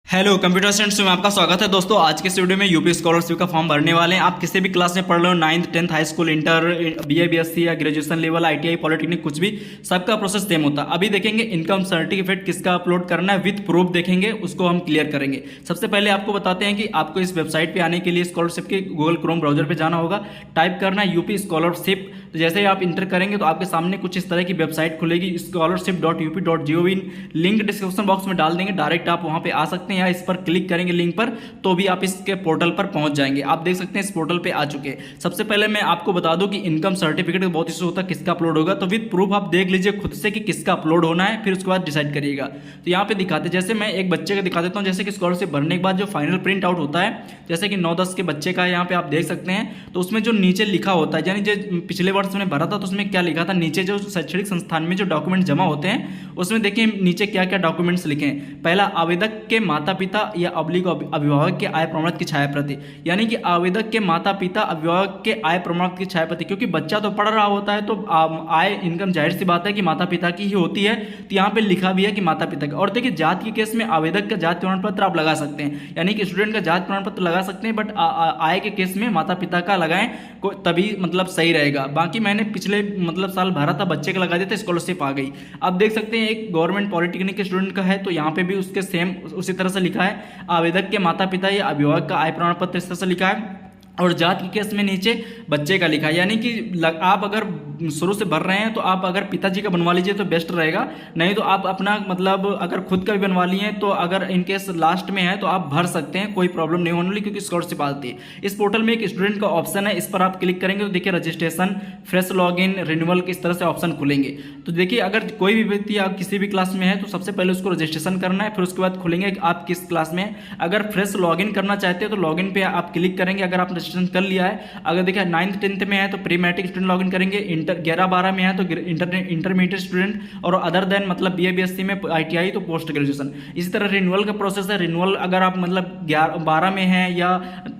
Hello computer students में आपका स्वागत है दोस्तों। आज के इस वीडियो में यूपी स्कॉलरशिप का फॉर्म भरने वाले हैं। आप किसी भी क्लास में पढ़ रहे हो, 9th 10th high school, inter, BA BSc या ग्रेजुएशन लेवल, आईटीआई, पॉलिटेक्निक, कुछ भी, सबका प्रोसेस सेम होता है। अभी देखेंगे इनकम सर्टिफिकेट किसका अपलोड करना है, विथ प्रूफ देखेंगे, उसको हम क्लियर करेंगे। सबसे पहले आपको बताते हैं कि आपको इस वेबसाइट पर आने के लिए स्कॉलरशिप के गूगल क्रोम ब्राउजर पर जाना होगा, टाइप करना है यूपी स्कॉलरशिप। तो जैसे ही आप इंटर करेंगे तो आपके सामने कुछ इस तरह की वेबसाइट खुलेगी, scholarship.up.gov। लिंक डिस्क्रिप्शन बॉक्स में डाल देंगे, डायरेक्ट आप वहां पे आ सकते हैं या इस पर क्लिक करेंगे लिंक पर तो भी आप इसके पोर्टल पर पहुंच जाएंगे। आप देख सकते हैं इस पोर्टल पे आ चुके हैं। सबसे पहले मैं आपको बता दूं कि इनकम सर्टिफिकेट बहुत इशू होता है, किसका अपलोड होगा, तो विद प्रूफ आप देख लीजिए खुद से कि किसका अपलोड होना है, फिर उसके बाद डिसाइड करिएगा। तो यहाँ पे दिखाते, जैसे मैं एक बच्चे का दिखा देता हूँ। जैसे कि स्कॉलरशिप भरने के बाद जो फाइनल प्रिंट आउट होता है, जैसे कि 9-10 के बच्चे का यहाँ पे आप देख सकते हैं, तो उसमें जो नीचे लिखा होता है, यानी जो पिछले वर्ष में भरा था तो उसमें क्या लिखा था, नीचे जो शैक्षणिक संस्थान में जो डॉक्यूमेंट जमा होते हैं उसमें देखिए नीचे क्या क्या डॉक्यूमेंट्स लिखे हैं। पहला, आवेदक के माता पिता या अब्लिक अभिभावक के आय प्रमाण की छाया प्रति, यानी कि आवेदक के माता पिता अभिभावक के आय प्रमाण की छाया प्रति, क्योंकि बच्चा तो पढ़ रहा होता है तो आय इनकम जाहिर सी बात है कि माता पिता की ही होती है। तो यहाँ पे लिखा भी है कि माता पिता का। और देखिए जात के केस में आवेदक का जात प्रमाण पत्र आप लगा सकते हैं, यानी कि स्टूडेंट का जात प्रमाण पत्र लगा सकते हैं, बट आय के केस में माता पिता का लगाएं तभी मतलब सही रहेगा। बाकी मैंने पिछले मतलब साल भरा था, बच्चे का लगा दिया था, स्कॉलरशिप आ गई। अब देख सकते हैं एक गवर्नमेंट पॉलिटेक्निक के स्टूडेंट का है तो यहाँ पे भी उसके सेम उसी तरह से लिखा है, आवेदक के माता पिता या अभिभावक का आय प्रमाण पत्र इस तरह से लिखा है। और जात के केस में नीचे बच्चे का लिखा है, यानी कि आप अगर शुरू से भर रहे हैं तो आप अगर पिताजी का बनवा लीजिए तो बेस्ट रहेगा, नहीं तो आप अपना मतलब अगर खुद का भी बनवा लिए तो अगर इनकेस लास्ट में है तो आप भर सकते हैं, कोई प्रॉब्लम नहीं होने वाली, क्योंकि स्कॉलरशिप आती है। इस पोर्टल में एक स्टूडेंट का ऑप्शन है, इस पर आप क्लिक करेंगे तो देखिए रजिस्ट्रेशन, फ्रेश लॉगिन, रिन्यूअल के इस तरह से ऑप्शन खुलेंगे। तो देखिए अगर कोई भी व्यक्ति आप किसी भी क्लास में है तो सबसे पहले उसको रजिस्ट्रेशन करना है, फिर उसके बाद खुलेंगे आप किस क्लास में है। अगर फ्रेश लॉगिन करना चाहते हैं तो लॉगिन पे आप क्लिक करेंगे, अगर आप रजिस्ट्रेशन कर लिया है। अगर देखिए 9th 10th में है तो प्री मैट्रिक स्टूडेंट लॉगिन करेंगे, इंटर 11-12 में है तो इंटरमीडिएट स्टूडेंट, और अदर देन मतलब बीए बीएससी में आईटीआई तो पोस्ट ग्रेजुएशन। इसी तरह रिन्यूअल का प्रोसेस है, रिन्यूअल अगर आप मतलब 12 में है या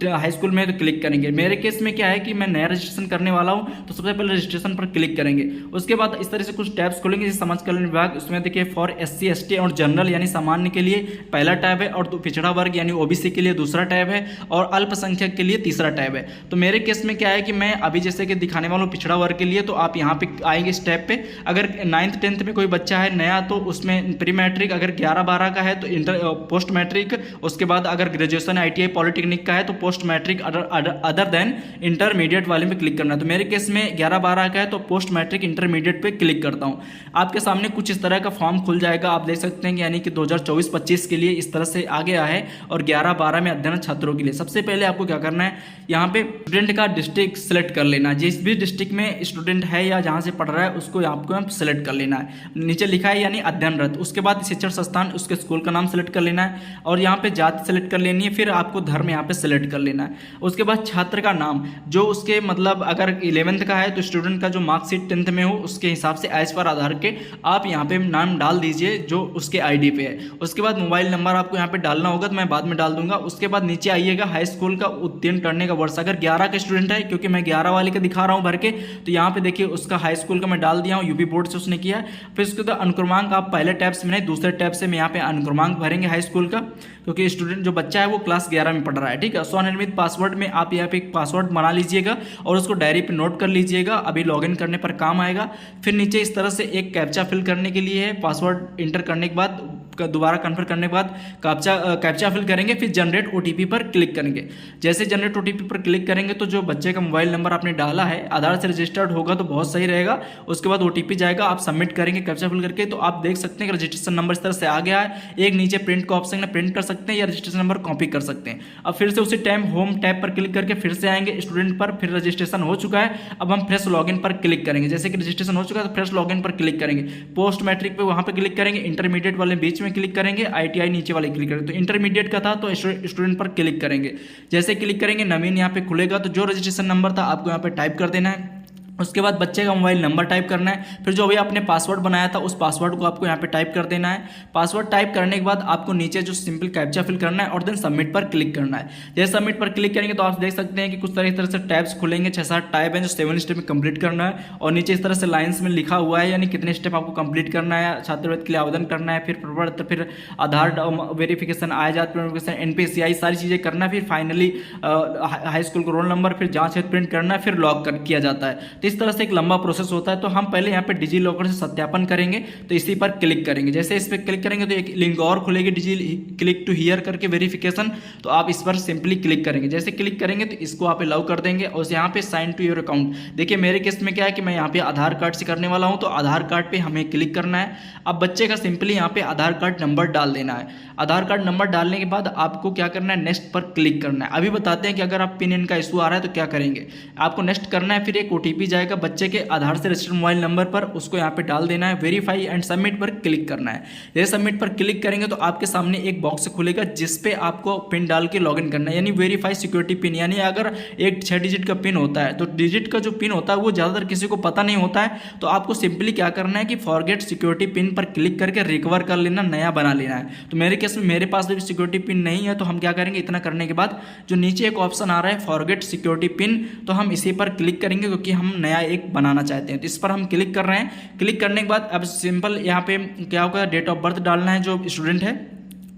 हाई स्कूल में है तो क्लिक करेंगे। मेरे केस में क्या है कि मैं नया रजिस्ट्रेशन करने वाला हूं तो सबसे पहले रजिस्ट्रेशन पर क्लिक करेंगे। उसके बाद इस तरह से कुछ टैब्स खुलेंगे, जैसे समाज कल्याण विभाग, उसमें देखिए फॉर SC ST और जनरल यानी सामान्य के लिए पहला टैब है, और पिछड़ा वर्ग यानी ओबीसी के लिए दूसरा टैब है, और अल्पसंख्यक के लिए तीसरा टैब है। तो मेरे केस में क्या है कि मैं अभी जैसे कि दिखाने वाला हूँ पिछड़ा वर्ग के लिए, तो आप यहाँ पे आएंगे इस टैब पे। अगर 9th 10th में कोई बच्चा है नया तो उसमें प्री मैट्रिक, अगर 11-12 का है तो इंटर पोस्ट मैट्रिक, उसके बाद अगर ग्रेजुएशन आईटीआई पॉलिटेक्निक का है तो post matric, other than intermediate वाले में क्लिक करना है। तो मेरे केस में 11-12 का है तो पोस्ट मैट्रिक इंटरमीडिएट पे क्लिक करता हूँ। आपके सामने कुछ इस तरह का फॉर्म खुल जाएगा, आप देख सकते हैं कि यानी कि 2024-25 के लिए इस तरह से आ गया है, और 11-12 में अध्ययन छात्रों के लिए। सबसे पहले आपको क्या करना है, यहाँ पे स्टूडेंट का डिस्ट्रिक्ट सेलेक्ट कर लेना है, जिस भी डिस्ट्रिक्ट में स्टूडेंट है या जहाँ से पढ़ रहा है उसको आपको सेलेक्ट कर लेना है। नीचे लिखा है यानी अध्ययनरत, उसके बाद शिक्षण संस्थान, उसके स्कूल का नाम सेलेक्ट कर लेना है, और यहाँ पे जाति सेलेक्ट कर लेनी है, फिर आपको धर्म यहाँ पे सेलेक्ट कर लेना है। उसके बाद छात्र का नाम, जो उसके मतलब अगर 11th का है तो स्टूडेंट का जो मार्कशीट 10th में हो उसके हिसाब से एज पर आधार के आप यहाँ पे नाम डाल दीजिए जो उसके ID पे है। उसके बाद मोबाइल नंबर आपको यहाँ पे डालना होगा, तो मैं बाद में डाल दूंगा। उसके बाद नीचे आइएगा हाई स्कूल का उत्तीर्ण करने का वर्ष, अगर 11 का स्टूडेंट है, क्योंकि मैं 11 वाले का दिखा रहा हूँ भर के, तो यहाँ पे देखिए उसका हाई स्कूल का मैं डाल दिया हूँ, यूपी बोर्ड से उसने किया। फिर उसके बाद अनुक्रमांक आप पहले टैब से नहीं दूसरे टैब से मैं यहाँ पे अनुक्रमांक भरेंगे हाई स्कूल का, क्योंकि स्टूडेंट जो बच्चा है वो क्लास 11 में पढ़ रहा है। ठीक है, स्वनिर्मित पासवर्ड में आप यहाँ पे एक पासवर्ड बना लीजिएगा और उसको डायरी पे नोट कर लीजिएगा, अभी लॉगिन करने पर काम आएगा। फिर नीचे इस तरह से एक कैप्चा फिल करने के लिए है, पासवर्ड इंटर करने के बाद दोबारा कन्फर्म करने के बाद कैप्चा फिल करेंगे, फिर जनरेट OTP पर क्लिक करेंगे। जैसे जनरेट OTP पर क्लिक करेंगे तो जो बच्चे का मोबाइल नंबर आपने डाला है आधार से रजिस्टर्ड होगा तो बहुत सही रहेगा। उसके बाद OTP जाएगा, आप सबमिट करेंगे कैप्चा फिल करके, तो आप देख सकते हैं कि रजिस्ट्रेशन नंबर इस तरह से आ गया है। एक नीचे प्रिंट का ऑप्शन है, प्रिंट कर सकते हैं या रजिस्ट्रेशन नंबर कॉपी कर सकते हैं। अब फिर से उसी टाइम होम टैब पर क्लिक करके फिर से आएंगे स्टूडेंट पर, फिर रजिस्ट्रेशन हो चुका है, अब हम फ्रेश लॉगिन पर क्लिक करेंगे। जैसे कि रजिस्ट्रेशन हो चुका है तो फ्रेश लॉगिन पर क्लिक करेंगे, पोस्ट मैट्रिक पे वहां पर क्लिक करेंगे, इंटरमीडिएट वाले बीच में क्लिक करेंगे, ITI नीचे वाले क्लिक करेंगे। तो इंटरमीडिएट का था तो स्टूडेंट पर क्लिक करेंगे। जैसे क्लिक करेंगे नवीन यहाँ पे खुलेगा, तो जो रजिस्ट्रेशन नंबर था आपको यहाँ पे टाइप कर देना है। उसके बाद बच्चे का मोबाइल नंबर टाइप करना है, फिर जो अभी आपने पासवर्ड बनाया था उस पासवर्ड को आपको यहाँ पे टाइप कर देना है। पासवर्ड टाइप करने के बाद आपको नीचे जो सिंपल कैप्चा फिल करना है और देन सबमिट पर क्लिक करना है। जैसे सबमिट पर क्लिक करेंगे तो आप देख सकते हैं कि कुछ तरह से टैब्स खुलेंगे, 6-7 टैब हैं जो 7 स्टेप में कंप्लीट करना है, और नीचे इस तरह से लाइन्स में लिखा हुआ है यानी कितने स्टेप आपको कंप्लीट करना है, छात्रवृत्ति के लिए आवेदन करना है, फिर प्रपत्र, फिर आधार वेरिफिकेशन, आय जाति वेरिफिकेशन, NPCI सारी चीज़ें करना है, फिर फाइनली हाई स्कूल का रोल नंबर, फिर जाँच हेतु प्रिंट करना है, फिर लॉक किया जाता है। तो इस तरह से एक लंबा प्रोसेस होता है। तो हम पहले यहाँ पे डिजी लॉकर से सत्यापन करेंगे, तो इसी पर क्लिक करेंगे। जैसे इस पर क्लिक करेंगे तो एक लिंक और खुलेगी, डिजी क्लिक टू हियर करके वेरिफिकेशन, तो आप इस पर सिंपली क्लिक करेंगे। जैसे क्लिक करेंगे तो इसको आप अलाउ कर देंगे और यहाँ पे साइन टू योर अकाउंट। देखिए मेरे केस में क्या है कि मैं यहाँ पे आधार कार्ड से करने वाला हूँ, तो आधार कार्ड पे हमें क्लिक करना है। अब बच्चे का सिंपली यहाँ पे आधार कार्ड नंबर डाल देना है। आधार कार्ड नंबर डालने के बाद आपको क्या करना है, नेक्स्ट पर क्लिक करना है। अभी बताते हैं कि अगर आप पिन इन का इशू आ रहा है तो क्या करेंगे। आपको नेक्स्ट करना है, फिर एक OTP जाएगा बच्चे के आधार से रजिस्टर्ड मोबाइल नंबर पर, उसको यहाँ पे डाल देना है, वेरीफाई एंड सबमिट पर क्लिक करना है। जैसे सबमिट पर क्लिक करेंगे तो आपके सामने एक बॉक्स खुलेगा जिस पे आपको पिन डाल के लॉगिन करना है, यानी वेरीफाई सिक्योरिटी पिन। यानी अगर एक 6 डिजिट का पिन होता है तो डिजिट का जो पिन होता है वो ज़्यादातर किसी को पता नहीं होता है, तो आपको सिंपली क्या करना है कि फॉरगेट सिक्योरिटी पिन पर क्लिक करके रिकवर कर लेना, नया बना लेना है। तो मेरे केस में मेरे पास भी सिक्योरिटी पिन नहीं है, तो हम क्या करेंगे, इतना करने के बाद जो नीचे एक ऑप्शन आ रहा है फॉरगेट सिक्योरिटी पिन, तो हम इसी पर क्लिक करेंगे क्योंकि हम नया एक बनाना चाहते हैं। तो इस पर हम क्लिक कर रहे हैं। क्लिक करने के बाद अब सिंपल यहाँ पे क्या होगा, डेट ऑफ बर्थ डालना है जो स्टूडेंट है,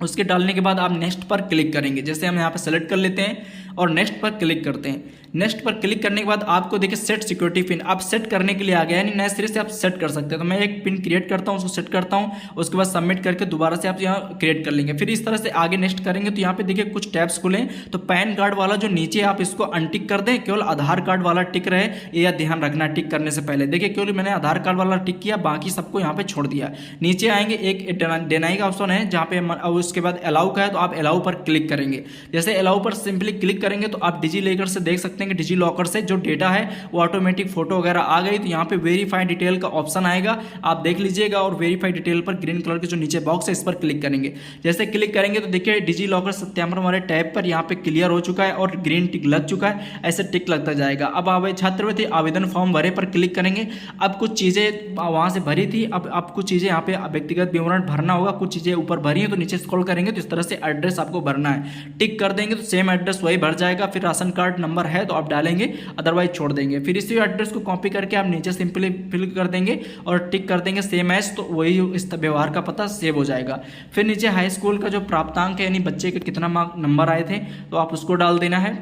उसके डालने के बाद आप नेक्स्ट पर क्लिक करेंगे। जैसे हम यहाँ पे सेलेक्ट कर लेते हैं और नेक्स्ट पर क्लिक करते हैं। नेक्स्ट पर क्लिक करने के बाद आपको देखिए सेट सिक्योरिटी पिन, आप सेट करने के लिए आ गया, यानी नए सिरे से आप सेट कर सकते हैं। तो मैं एक पिन क्रिएट करता हूँ, उसको सेट करता हूँ, उसके बाद सबमिट करके दोबारा से आप यहाँ क्रिएट कर लेंगे। फिर इस तरह से आगे नेक्स्ट करेंगे तो यहाँ पे देखिए कुछ टैब्स खुलें, तो पैन कार्ड वाला जो नीचे आप इसको अनटिक कर दें, केवल आधार कार्ड वाला टिक रहे, ये ध्यान रखना टिक करने से पहले। देखिए केवल मैंने आधार कार्ड वाला टिक किया, बाकी सबको यहाँ पे छोड़ दिया। नीचे आएंगे एक डिनाई का ऑप्शन है जहाँ पे, उसके बाद अलाउ का है, तो आप अलाउ पर क्लिक करेंगे। जैसे अलाउ पर सिंपली क्लिक करेंगे तो आप डिजी लॉकर से देख सकते हैं कि डिजी लॉकर से जो डेटा है वो ऑटोमेटिक फोटो वगैरह आ गई। तो यहाँ पे वेरीफाई डिटेल का ऑप्शन आएगा, आप देख लीजिएगा, और वेरीफाई डिटेल पर ग्रीन कलर के जो नीचे बॉक्स है इस पर क्लिक करेंगे। जैसे क्लिक करेंगे तो देखिए डिजी लॉकर सत्यापन वाले टैब पर यहाँ पे क्लियर हो चुका है और ग्रीन टिक लग चुका है, ऐसे टिक लगता जाएगा। अब आप छात्रवृत्ति आवेदन फॉर्म भरे पर क्लिक करेंगे। अब कुछ चीज़ें वहाँ से भरी थी, अब कुछ चीज़ें यहाँ पे व्यक्तिगत विवरण भरना होगा, कुछ चीज़ें ऊपर भरी है तो नीचे स्क्रॉल करेंगे तो इस तरह से एड्रेस आपको भरना है, टिक कर देंगे तो सेम एड्रेस वही भर जाएगा। फिर राशन कार्ड नंबर है तो आप डालेंगे, अदरवाइज छोड़ देंगे। फिर इसी एड्रेस को कॉपी करके आप नीचे सिंपली फिल कर देंगे और टिक कर देंगे सेम एज, तो वही इस व्यवहार का पता सेव हो जाएगा। फिर नीचे हाई स्कूल का जो प्राप्तांक है यानी बच्चे के कितना मार्क नंबर आए थे तो आप उसको डाल देना है।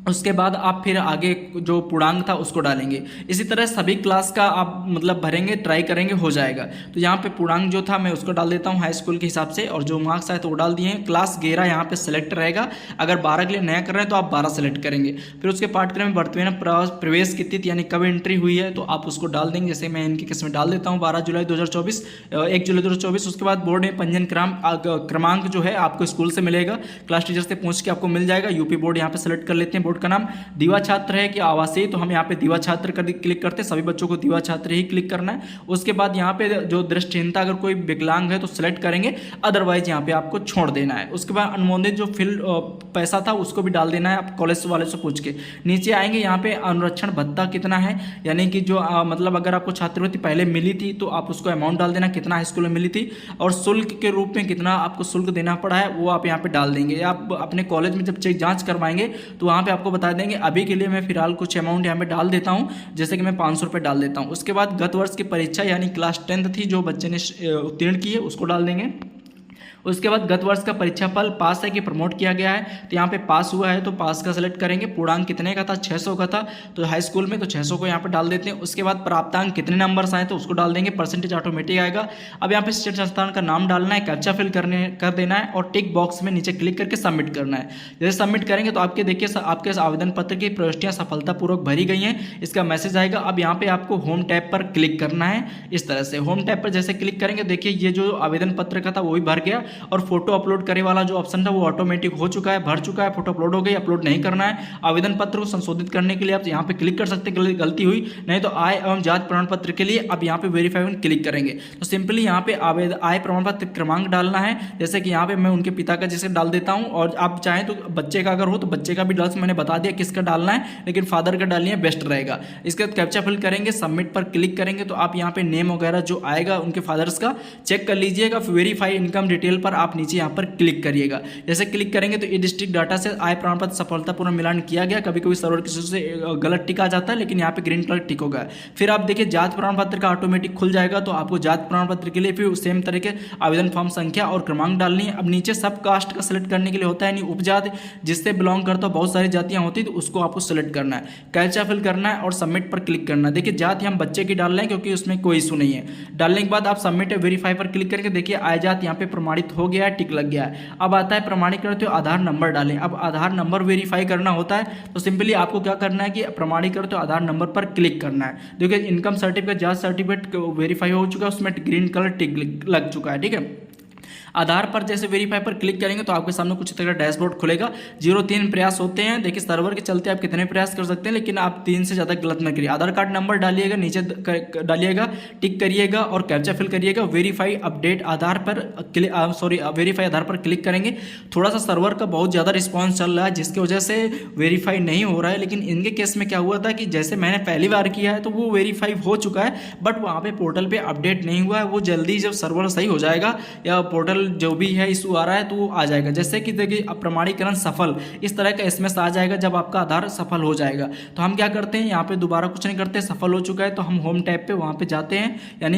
उसके बाद आप फिर आगे जो पूर्णांक था उसको डालेंगे। इसी तरह सभी क्लास का आप मतलब भरेंगे, ट्राई करेंगे, हो जाएगा। तो यहाँ पे पूर्णांक जो था मैं उसको डाल देता हूँ हाई स्कूल के हिसाब से, और जो मार्क्स आए तो वो डाल दिए हैं। क्लास 11 यहाँ पे सेलेक्ट रहेगा, अगर 12 के लिए नया कर रहे हैं तो आप 12 सेलेक्ट करेंगे। फिर उसके पाठ्यक्रम में वर्तमान प्रवेश की तिथि यानी कब एंट्री हुई है तो आप उसको डाल देंगे। जैसे मैं इनके केस में डाल देता हूँ 12 जुलाई 2024, 1 जुलाई 2024। उसके बाद बोर्ड में पंजीयन क्रमांक जो है आपको स्कूल से मिलेगा, क्लास टीचर से पूछ के आपको मिल जाएगा। यूपी बोर्ड यहाँ पे सेलेक्ट कर लेते हैं, बोर्ड का नाम दीवा छात्र है कि आवासीय, तो हम यहाँ पे दीवा छात्र कर क्लिक करते हैं, सभी बच्चों को दीवा छात्र ही क्लिक करना है। उसके बाद यहाँ पे जो दृष्टिहीनता अगर कोई विकलांग है तो सिलेक्ट करेंगे, अदरवाइज यहाँ पे आपको छोड़ देना है। उसके बाद अनुमोदित जो पैसा था उसको भी डाल देना है, आप कॉलेज वाले से पूछ के। नीचे आएंगे यहाँ पे अनुरक्षण भत्ता कितना है, यानी कि जो मतलब अगर आपको छात्रवृत्ति पहले मिली थी तो आप उसको अमाउंट डाल देना कितना हाई स्कूल में मिली थी, और शुल्क के रूप में कितना आपको शुल्क देना पड़ा है वो आप यहाँ पे डाल देंगे। आप अपने कॉलेज में जब चेक जाँच करवाएंगे तो वहाँ पे आपको बता देंगे। अभी के लिए मैं फिलहाल कुछ अमाउंट यहाँ पे डाल देता हूँ, जैसे कि मैं 500 रुपये डाल देता हूँ। उसके बाद गत वर्ष की परीक्षा यानी क्लास 10th थी जो बच्चे ने उत्तीर्ण की है उसको डाल देंगे। उसके बाद गत वर्ष का परीक्षा फल पास है कि प्रमोट किया गया है, तो यहाँ पे पास हुआ है तो पास का सेलेक्ट करेंगे। पूर्णांक कितने का था, 600 का था, तो हाई स्कूल में तो 600 को यहाँ पे डाल देते हैं। उसके बाद प्राप्तांक कितने नंबर्स आए तो उसको डाल देंगे, परसेंटेज ऑटोमेटिक आएगा। अब यहाँ पे स्टेट संस्थान का नाम डालना है, कैप्चा फिल कर देना है और टिक बॉक्स में नीचे क्लिक करके सबमिट करना है। जैसे सबमिट करेंगे तो आपके देखिए आपके आवेदन पत्र की प्रविष्टियाँ सफलतापूर्वक भरी गई हैं, इसका मैसेज आएगा। अब यहाँ पे आपको होम टैब पर क्लिक करना है। इस तरह से होम टैब पर जैसे क्लिक करेंगे देखिए ये जो आवेदन पत्र का था वो भी भर गया, और फोटो अपलोड करे वाला जो ऑप्शन था वो ऑटोमेटिक हो चुका है, भर चुका है, फोटो अपलोड हो गई। अपलोड नहीं करना है। आवेदन पत्र को संशोधित करने के लिए आप यहाँ पे क्लिक कर सकते हैं, गलती हुई नहीं तो आय एवं जाति प्रमाण पत्र के लिए आप यहाँ पे वेरीफाई में क्लिक करेंगे। तो सिंपली यहाँ पे आय प्रमाण पत्र क्रमांक डालना है, जैसे कि यहाँ पे मैं उनके पिता का जैसे डाल देता हूँ, और आप चाहें तो बच्चे का अगर हो तो बच्चे का भी डाल, मैंने बता दिया किसका डालना है, लेकिन फादर का डालिए बेस्ट रहेगा। इसके बाद कैप्चा फिल करेंगे, सबमिट पर क्लिक करेंगे तो आप यहाँ पे नेम वगैरह जो आएगा उनके फादर्स का चेक कर लीजिएगा। वेरीफाई इनकम डिटेल पर आप नीचे यहाँ पर क्लिक करिएगा। जैसे क्लिक करेंगे तो ई डिस्ट्रिक्ट डाटा से आय प्रमाण पत्र सफलतापूर्वक मिलान किया गया। कभी कभी सर्वर किसी से गलत टिक आ जाता है, लेकिन यहाँ पे ग्रीन कलर टिक होगा। फिर आप देखिए जाति प्रमाण पत्र का ऑटोमेटिक खुल जाएगा, तो आपको जाति प्रमाण पत्र के लिए फिर सेम तरह के आवेदन फॉर्म संख्या और क्रमांक डालनी है। अब नीचे सब कास्ट का सिलेक्ट करने के लिए होता है, नहीं उपजाति जिससे बिलोंग करता हो, बहुत सारी जातियां होती है, तो उसको आपको सिलेक्ट करना है, कैप्चा फिल करना है और सबमिट पर क्लिक करना है। देखिए जाति हम बच्चे की डाल रहे हैं क्योंकि उसमें कोई इशू नहीं है। डालने के बाद आप सबमिट वेरीफाई पर क्लिक करेंगे, देखिए आय जाति यहाँ पे प्रमाणित हो गया है, टिक लग गया है। अब आता है प्रमाणीकरण, तो आधार नंबर डालें। अब आधार नंबर वेरीफाई करना होता है, तो सिंपली आपको क्या करना है कि प्रमाणीकरण तो आधार नंबर पर क्लिक करना है। देखिए इनकम सर्टिफिकेट, जाति सर्टिफिकेट वेरीफाई हो चुका है, उसमें ग्रीन कलर टिक लग चुका है, ठीक है। आधार पर जैसे वेरीफाई पर क्लिक करेंगे तो आपके सामने कुछ तरह का डैशबोर्ड खुलेगा। 0-3 प्रयास होते हैं। देखिए सर्वर के चलते आप कितने प्रयास कर सकते हैं, लेकिन आप 3 से ज़्यादा गलत मत करिए। आधार कार्ड नंबर डालिएगा, नीचे डालिएगा, टिक करिएगा और कैप्चा फिल करिएगा। वेरीफाई अपडेट आधार पर वेरीफाई आधार पर क्लिक करेंगे। थोड़ा सा सर्वर का बहुत ज़्यादा रिस्पॉन्स चल रहा है, जिसकी वजह से वेरीफाई नहीं हो रहा है। लेकिन इनके केस में क्या हुआ था कि जैसे मैंने पहली बार किया है तो वो वेरीफाई हो चुका है, बट वहाँ पे पोर्टल पे अपडेट नहीं हुआ है। वो जल्दी जब सर्वर सही हो जाएगा या पोर्टल जो भी है इशू आ रहा है तो वो आ जाएगा। जैसे कि देखिए प्रमाणीकरण सफल, इस तरह का एसएमएस आ जाएगा जब आपका आधार सफल हो जाएगा। तो हम क्या करते हैं, यहाँ पे दोबारा कुछ नहीं करते, सफल हो चुका है तो हम होम टैब पे वहाँ पे जाते हैं, यानी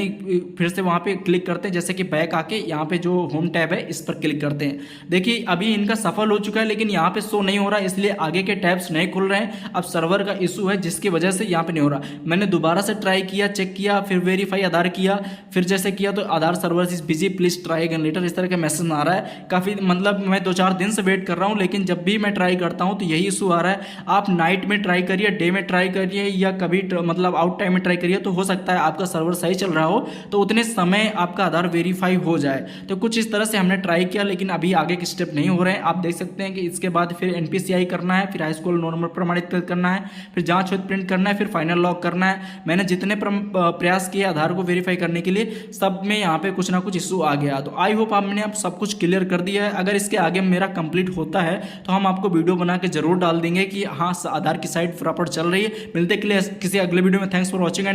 फिर से वहाँ पे क्लिक करते हैं। जैसे कि बैक आके यहाँ पे जो होम टैब है इस पर क्लिक करते हैं। देखिए अभी इनका सफल हो चुका है, लेकिन यहाँ पे शो नहीं हो रहा है, इसलिए आगे के टैब्स नहीं खुल रहे हैं। अब सर्वर का इशू है जिसकी वजह से यहाँ पे नहीं हो रहा। मैंने दोबारा से ट्राई किया, चेक किया, फिर वेरीफाई आधार किया, फिर जैसे किया तो Aadhaar server is busy, please try again later, इस तरह का मैसेज आ रहा है। काफ़ी मतलब मैं 2-4 दिन से वेट कर रहा हूँ, लेकिन जब भी मैं ट्राई करता हूँ तो यही इशू आ रहा है। आप नाइट में ट्राई करिए, डे में ट्राई करिए, या कभी मतलब आउट टाइम में ट्राई करिए, तो हो सकता है आपका सर्वर सही चल रहा हो तो उतने समय आपका आधार वेरीफाई हो जाए। तो कुछ इस तरह से हमने ट्राई किया, लेकिन अभी आगे के स्टेप नहीं हो रहे हैं। आप देख सकते हैं कि इसके बाद फिर NPCI करना है, फिर हाई स्कूल नंबर प्रमाणित करना है, फिर जांच विद प्रिंट करना है, फिर फाइनल लॉक करना है। मैंने जितने प्रयास किए आधार को वेरीफाई करने के लिए, सब में यहाँ पे कुछ ना कुछ इशू आ गया। तो आई होप आपने आप सब कुछ क्लियर कर दिया है। अगर इसके आगे मेरा कंप्लीट होता है तो हम आपको वीडियो बना के जरूर डाल देंगे कि हाँ आधार की साइट प्रॉपर चल रही है। मिलते के लिए किसी अगले वीडियो में। Thanks for watching and